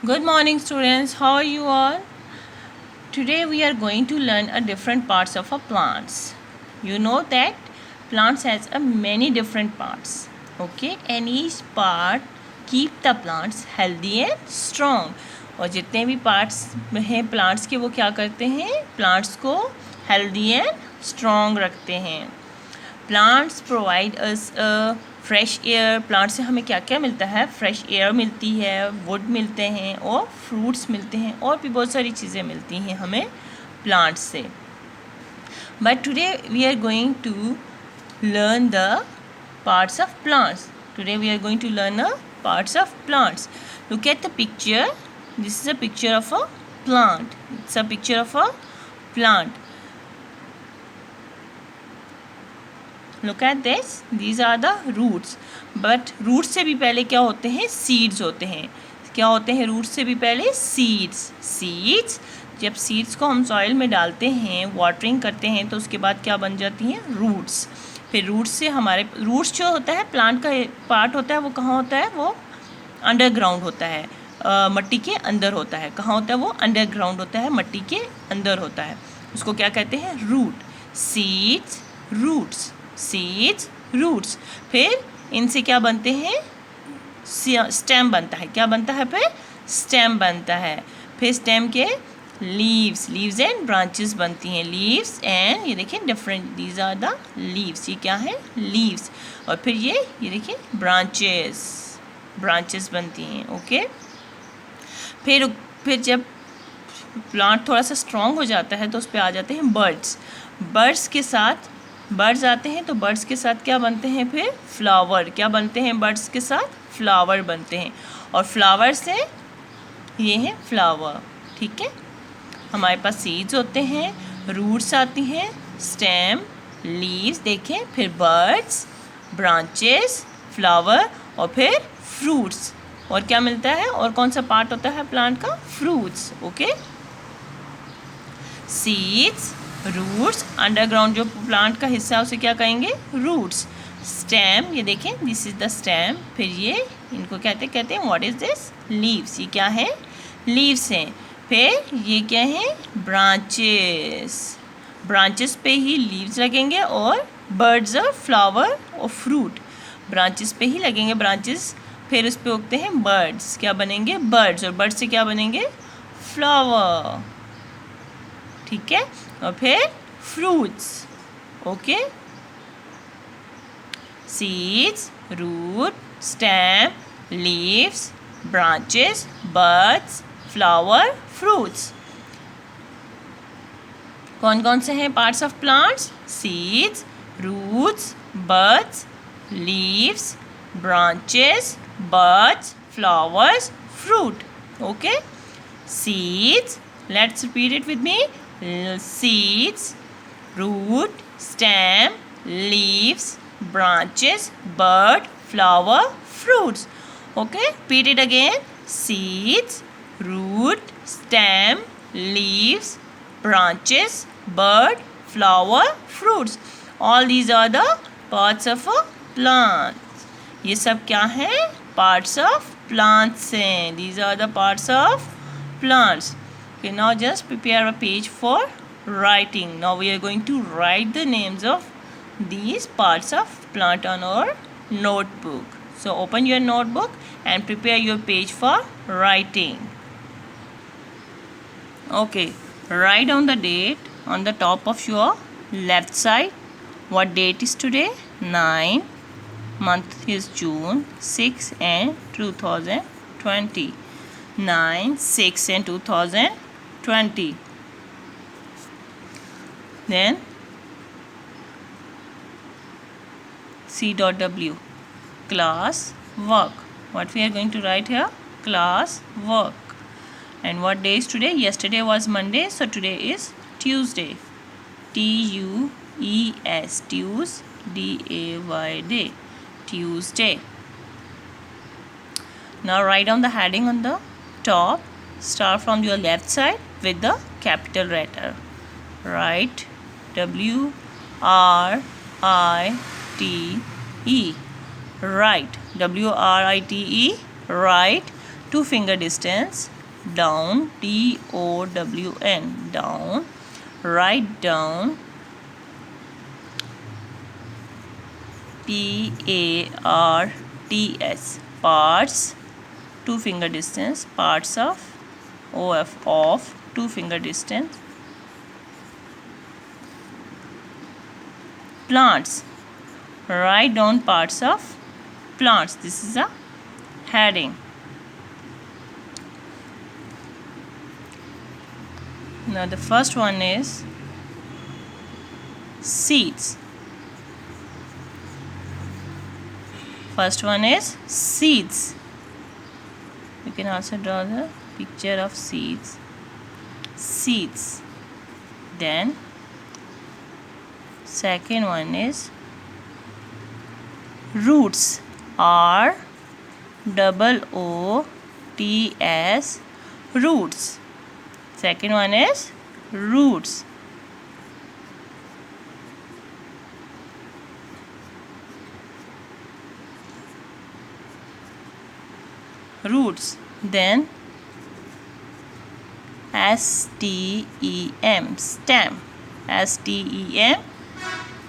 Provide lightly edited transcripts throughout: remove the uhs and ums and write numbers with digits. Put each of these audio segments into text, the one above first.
Good morning, students. How are you all? Today we are going to learn a different parts of a plants. You know that plants has a many different parts. Okay, and each part keep the plants healthy and strong. और जितने भी parts हैं plants के वो क्या करते हैं plants को हेल्दी एंड स्ट्रॉन्ग रखते हैं. Plants provide us fresh air. Plant से हमें क्या क्या मिलता है फ्रेश एयर मिलती है, वुड मिलते हैं और फ्रूट्स मिलते हैं और भी बहुत सारी चीज़ें मिलती हैं हमें प्लांट्स से. But today we are going to learn the parts of plants. Today we are going to learn the parts of plants. Look at the picture. This is a picture of a plant. It's a picture of a plant. Look at this. These are the roots. But roots से भी पहले क्या होते हैं seeds होते हैं. क्या होते हैं roots से भी पहले seeds. Seeds जब seeds को हम soil में डालते हैं watering करते हैं तो उसके बाद क्या बन जाती हैं roots. फिर roots से हमारे roots जो होता है plant का part होता है वो कहाँ होता है वो underground होता है. मट्टी के अंदर होता है. कहाँ होता है वो underground होता है मट्टी के अंदर होता है. उसको क्या कहते हैं root. Seeds roots. Seeds roots. फिर इनसे क्या बनते हैं स्टेम बनता है. क्या बनता है फिर स्टेम बनता है. फिर स्टेम के लीव्स एंड ब्रांचेस बनती हैं. लीव्स एंड ये देखिए different these are the leaves. ये क्या है लीव्स. और फिर ये देखिए ब्रांचेस बनती हैं. ओके. फिर जब प्लांट थोड़ा सा स्ट्रॉन्ग हो जाता है तो उस पर आ जाते हैं बर्ड्स के साथ बर्ड्स आते हैं. तो बर्ड्स के साथ क्या बनते हैं फिर फ्लावर. क्या बनते हैं बर्ड्स के साथ फ्लावर बनते हैं. और फ्लावर से ये है फ्लावर. ठीक है. हमारे पास सीड्स होते हैं, रूट्स आती हैं, स्टेम, लीव्स देखें, फिर बर्ड्स, ब्रांचेस, फ्लावर और फिर फ्रूट्स. और क्या मिलता है और कौन सा पार्ट होता है प्लांट का fruits. Okay. Seeds roots. Underground जो प्लांट का हिस्सा है उसे क्या कहेंगे रूट्स. स्टेम ये देखें दिस इज द स्टेम. फिर ये इनको कहते हैं व्हाट इज दिस लीव्स. ये क्या है लीव्स हैं. फिर ये क्या है ब्रांचेस पे ही लीव्स लगेंगे और बर्ड्स और फ्लावर और फ्रूट ब्रांचेस पे ही लगेंगे ब्रांचेस. फिर उस पे उगते हैं बर्ड्स. क्या बनेंगे बर्ड्स. और बर्ड्स से क्या बनेंगे फ्लावर. ठीक है. और फिर fruits. Okay. Seeds root stem leaves branches birds flower fruits. कौन कौन से हैं parts of plants. Seeds roots birds leaves branches birds flowers fruit. Okay. Seeds. Let's repeat it with me. Seeds, root, stem, leaves, branches, bud, flower, fruits. Okay, repeat it again. Seeds, root, stem, leaves, branches, bud, flower, fruits. All these are the parts of a plant. ये सब क्या हैं parts of plants हैं. These are the parts of plants. Okay, now just prepare a page for writing. Now we are going to write the names of these parts of plant on our notebook. So open your notebook and prepare your page for writing. Okay, write down the date on the top of your left side. What date is today? 9. Month is June 6 and 2020. 9, 6 and 2020. Then C.W. class work. What we are going to write here? Class work. And what day is today? Yesterday was Monday, so today is Tuesday. Tues. Tues. Day. Day. Tuesday. Now write down the heading on the top. Start from your left side with the capital letter. Write WRITE. Write WRITE. Write 2 finger distance, down, DOWN, down, write down, PARTS, parts, 2 finger distance, parts of, of 2 finger distance, plants, write down parts of plants. This is a heading. Now the first one is seeds. First one is seeds. You can also draw the picture of seeds. Seeds. Then second one is roots. ROOTS, roots. Second one is roots. Roots. Then STEM, stem. STEM,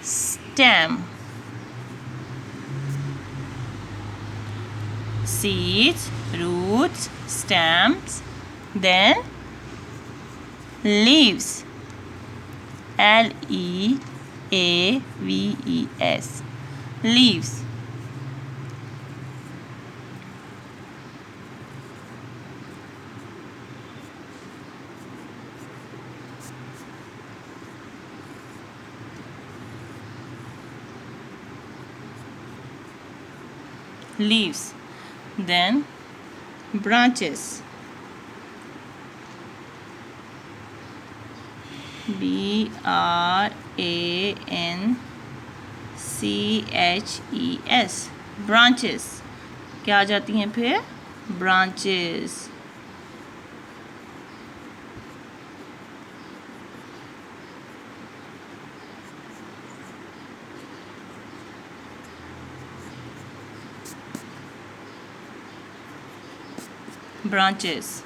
stem. Seeds, roots, stems. Then leaves. LEAVES, leaves. Leaves. Then branches. BRANCHES, branches. क्या आ जाती हैं फिर? branches. Branches.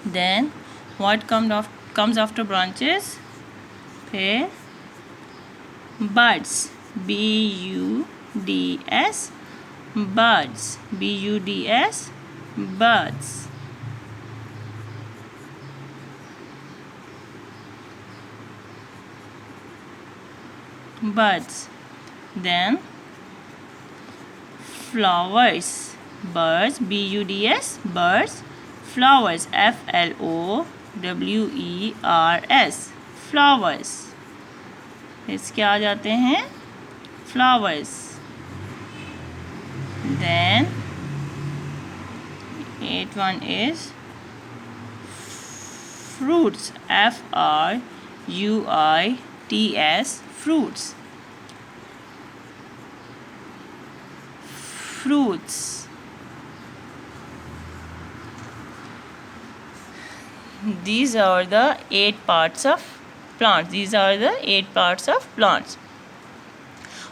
Then what comes after branches? फिर buds. BUDS, buds. BUDS, buds. Buds. Then flowers. Birds. BUDS, birds. Flowers. FLOWERS, flowers. इस क्या आ जाते हैं? Flowers. Then 8th one is fruits. FRUITS, fruits. Fruits. These are the 8 parts of plants. These are the 8 parts of plants.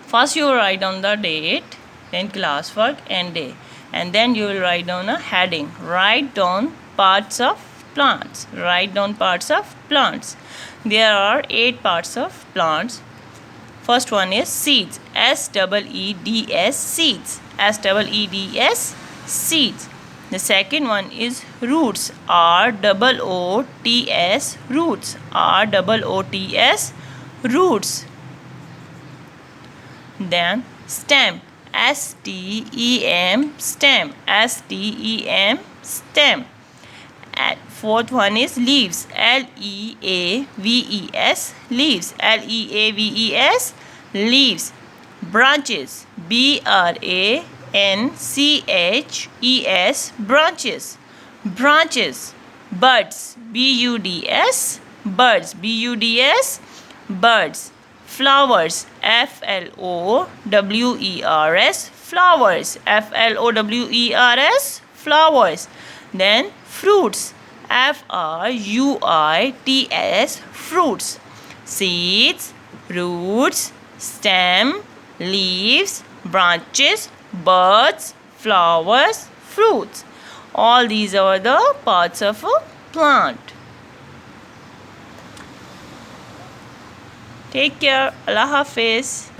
First you will write down the date, then classwork and day, and then you will write down a heading. Write down parts of plants. Write down parts of plants. There are 8 parts of plants. First one is seeds. SEEDS, seeds. SEEDS, seeds. The second one is roots. ROOTS, roots. ROOTS, roots. Then stem. STEM, stem. STEM, stem. And fourth one is leaves. LEAVES, leaves. LEAVES, leaves. Branches. BRANCHES, branches. Branches. Buds. BUDS, birds. BUDS, birds. Flowers. FLOWERS, flowers. FLOWERS, flowers. Then fruits. FRUITS, fruits. Seeds, roots, stem, leaves, branches, buds, flowers, fruits. All these are the parts of a plant. Take care. Allah Hafiz.